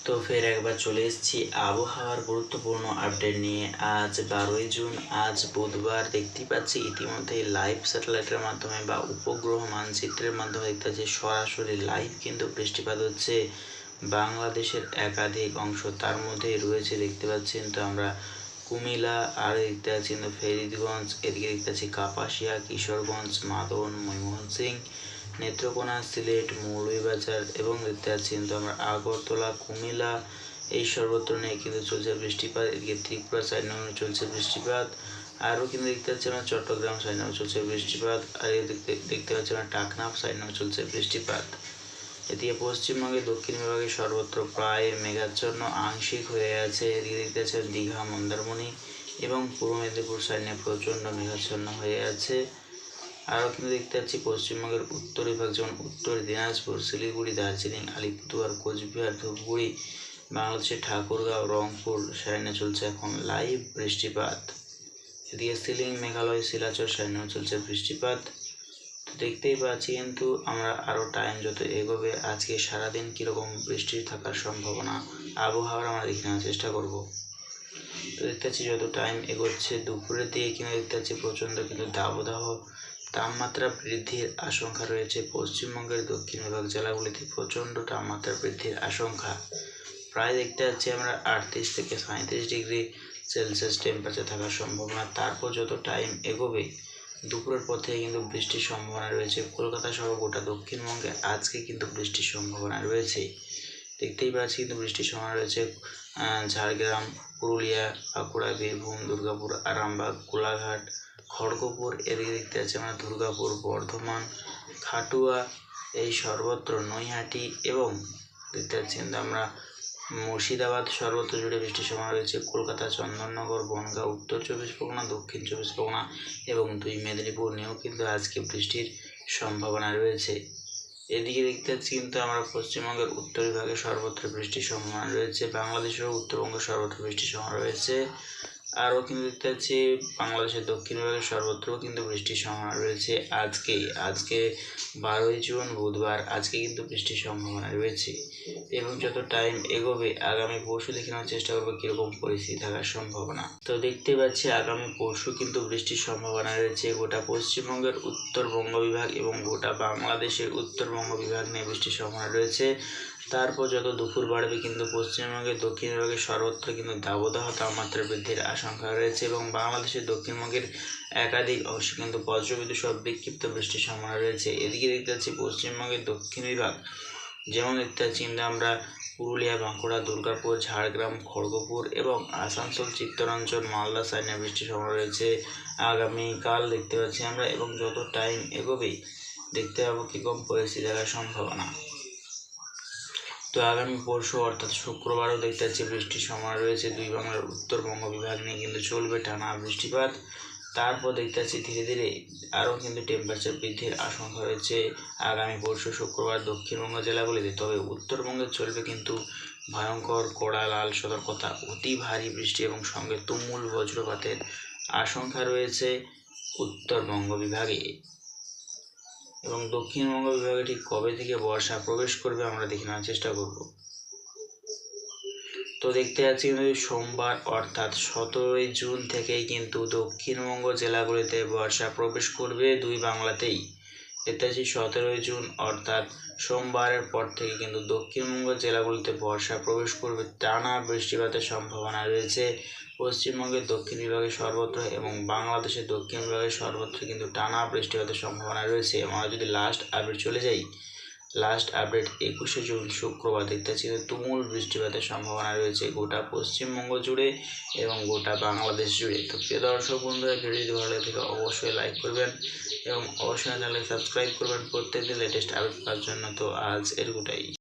তো ফের একবার চলে এসেছি আবহাওয়ার গুরুত্বপূর্ণ আপডেট নিয়ে। আজ 12ই জুন, আজ বুধবার। দেখতেই পাচ্ছি ইতিমধ্যে লাইভ স্যাটেলাইটের মাধ্যমে বা উপগ্রহ মানচিত্রের মাধ্যমে দেখতে পাচ্ছি সরাসরি লাইভ কিন্তু বৃষ্টিপাত হচ্ছে বাংলাদেশের একাধিক অংশ। তার মধ্যে রয়েছে দেখতে পাচ্ছেন তো আমরা কুমিল্লা, আর দেখতে পাচ্ছি কিন্তু ফরিদগঞ্জ, এদিকে দেখতে পাচ্ছি কাপাসিয়া, কিশোরগঞ্জ, মাদন, ময়মনসিংহ, নেত্রকোনা, সিলেট, মৌলভীবাজার এবং দেখতে পাচ্ছি কিন্তু আমরা আগরতলা, কুমিল্লা, এই সর্বত্র নিয়ে কিন্তু চলছে বৃষ্টিপাত। এদিকে ত্রিপুরা সাইড নামে চলছে বৃষ্টিপাত। আরও কিন্তু দেখতে পাচ্ছি আমরা চট্টগ্রাম সাইড নামে চলছে বৃষ্টিপাত। আর দেখতে পাচ্ছি আমরা টাকনাফ সাইড নামে চলছে বৃষ্টিপাত। এদিকে পশ্চিমবঙ্গের দক্ষিণ বিভাগে সর্বত্র প্রায় মেঘাচ্ছন্ন আংশিক হয়ে আছে। এদিকে দেখতে পাচ্ছেন দীঘা, মন্দারমণি এবং পূর্ব মেদিনীপুর সাইডে প্রচণ্ড মেঘাচ্ছন্ন হয়ে আছে। আরও কিন্তু দেখতে পাচ্ছি পশ্চিমবঙ্গের উত্তর বিভাগ যেমন উত্তর দিনাজপুর, শিলিগুড়ি, দার্জিলিং, আলিপুরদুয়ার, কোচবিহার, ধূপগুড়ি, বাংলাদেশের ঠাকুরগাঁও, রংপুর সাইডে চলছে এখন লাইভ বৃষ্টিপাত। এদিকে সিলিং, মেঘালয়, শিলাচর সাইডেও চলছে বৃষ্টিপাত। তো দেখতেই পাচ্ছি কিন্তু আমরা আরও টাইম যত এগোবে আজকে সারাদিন কীরকম বৃষ্টি থাকার সম্ভাবনা আবহাওয়ার আমরা দেখে নেওয়ার চেষ্টা করব। তো দেখতে পাচ্ছি যত টাইম এগোচ্ছে দুপুরের দিকে কিন্তু দেখতে পাচ্ছি প্রচণ্ড কিন্তু দাবদাহ তাপমাত্রা বৃদ্ধির আশঙ্কা রয়েছে। পশ্চিমবঙ্গের দক্ষিণ বিভাগ জেলাগুলিতে প্রচণ্ড তাপমাত্রা বৃদ্ধির আশঙ্কা। প্রায় দেখতে পাচ্ছি আমরা 38 থেকে 37 ডিগ্রি সেলসিয়াস টেম্পারেচার থাকার সম্ভাবনা। তারপর যত টাইম এগোবে দুপুরের পর থেকে কিন্তু বৃষ্টির সম্ভাবনা রয়েছে। কলকাতা সহ গোটা দক্ষিণবঙ্গে আজকে কিন্তু বৃষ্টির সম্ভাবনা রয়েছে। দেখতেই পাচ্ছি কিন্তু বৃষ্টির সম্ভাবনা রয়েছে ঝাড়গ্রাম, পুরুলিয়া, বাঁকুড়া, বীরভূম, দুর্গাপুর, আরামবাগ, কোলাঘাট, খড়গপুর, এদিকে দেখতে পাচ্ছি আমরা দুর্গাপুর, বর্ধমান, খাটুয়া, এই সর্বত্র নৈহাটি এবং দেখতে পাচ্ছি কিন্তু আমরা মুর্শিদাবাদ সর্বত্র জুড়ে বৃষ্টির সম্ভাবনা রয়েছে। কলকাতা, চন্দননগর, বনগাঁ, উত্তর 24 পরগনা, দক্ষিণ 24 পরগনা এবং 2 মেদিনীপুর নিয়েও কিন্তু আজকে বৃষ্টির সম্ভাবনা রয়েছে। এদিকে দেখতে পাচ্ছি কিন্তু আমরা পশ্চিমবঙ্গের উত্তর বিভাগে সর্বত্র বৃষ্টির সম্ভাবনা রয়েছে। বাংলাদেশের উত্তরবঙ্গে সর্বত্র বৃষ্টির সম্ভাবনা রয়েছে। আরও কিন্তু দেখতে পাচ্ছি বাংলাদেশের দক্ষিণ বিভাগে সর্বত্র কিন্তু বৃষ্টির সম্ভাবনা রয়েছে। আজকে 12ই জুন বুধবার, আজকে কিন্তু বৃষ্টির সম্ভাবনা রয়েছে। এবং যত টাইম এগোবে আগামী পরশু দেখে নেওয়ার চেষ্টা করবো কীরকম পরিস্থিতি থাকার সম্ভাবনা। তো দেখতে পাচ্ছি আগামী পরশু কিন্তু বৃষ্টির সম্ভাবনা রয়েছে গোটা পশ্চিমবঙ্গের উত্তরবঙ্গ বিভাগ এবং গোটা বাংলাদেশের উত্তরবঙ্গ বিভাগ নিয়ে বৃষ্টির সম্ভাবনা রয়েছে। তারপর যত দুপুর বাড়বে কিন্তু পশ্চিমবঙ্গের দক্ষিণ বিভাগে সর্বত্র কিন্তু দাবদাহ তাপমাত্রা বৃদ্ধির আশঙ্কা রয়েছে এবং বাংলাদেশের দক্ষিণবঙ্গের একাধিক অংশে কিন্তু বজ্রবিদ্যুৎ সহ বিক্ষিপ্ত বৃষ্টির সম্ভাবনা রয়েছে। এদিকে দেখতে পাচ্ছি পশ্চিমবঙ্গের দক্ষিণ বিভাগ যেমন দেখতে পাচ্ছি কিন্তু আমরা পুরুলিয়া, বাঁকুড়া, দুর্গাপুর, ঝাড়গ্রাম, খড়গপুর এবং আসানসোল, চিত্তরঞ্জন, মালদা সাইডে বৃষ্টির সম্ভাবনা রয়েছে আগামীকাল দেখতে পাচ্ছি আমরা। এবং যত টাইম এগোবে দেখতে পাবো কীরকম পরিস্থিতি থাকার সম্ভাবনা। তো আগামী পরশু অর্থাৎ শুক্রবারও দেখতে পাচ্ছি বৃষ্টির সম্ভাবনা রয়েছে। 2 বাংলার উত্তরবঙ্গ বিভাগ নিয়ে কিন্তু চলবে টানা বৃষ্টিপাত। তারপর দেখতে পাচ্ছি ধীরে ধীরে আরও কিন্তু টেম্পারেচার বৃদ্ধির আশঙ্কা রয়েছে আগামী পরশু শুক্রবার দক্ষিণবঙ্গ জেলাগুলিতে। তবে উত্তরবঙ্গে চলবে কিন্তু ভয়ঙ্কর কড়া লাল সতর্কতা, অতি ভারী বৃষ্টি এবং সঙ্গে তুমুল বজ্রপাতের আশঙ্কা রয়েছে উত্তরবঙ্গ বিভাগে। এবং দক্ষিণবঙ্গ বিভাগে ঠিক কবে থেকে বর্ষা প্রবেশ করবে আমরা দেখে নেওয়ার চেষ্টা করব। তো দেখতে পাচ্ছি কিন্তু সোমবার অর্থাৎ 17ই জুন থেকেই কিন্তু দক্ষিণবঙ্গ জেলাগুলিতে বর্ষা প্রবেশ করবে 2 বাংলাতেই। দেখতে পাচ্ছি 17ই জুন অর্থাৎ সোমবারের পর থেকে কিন্তু দক্ষিণবঙ্গ জেলাগুলিতে বর্ষা প্রবেশ করবে। টানা বৃষ্টিপাতের সম্ভাবনা রয়েছে পশ্চিমবঙ্গের দক্ষিণ বিভাগে সর্বত্র এবং বাংলাদেশের দক্ষিণ বিভাগে সর্বত্র কিন্তু টানা বৃষ্টিপাতের সম্ভাবনা রয়েছে। আমরা যদি লাস্ট আপডেট চলে যাই, লাস্ট আপডেট 21শে জুন শুক্রবার দেখতে পাচ্ছি তুমুল বৃষ্টিপাতের সম্ভাবনা রয়েছে গোটা পশ্চিমবঙ্গ জুড়ে এবং গোটা বাংলাদেশ জুড়ে। তো প্রিয় দর্শক বন্ধুরা, ভিডিও যদি ভালো লাগে অবশ্যই লাইক করবেন এবং অবশ্যই চ্যানেলে সাবস্ক্রাইব করবেন প্রত্যেকদিন লেটেস্ট আপডেট পাওয়ার জন্য। তো আজ এর গোটাই।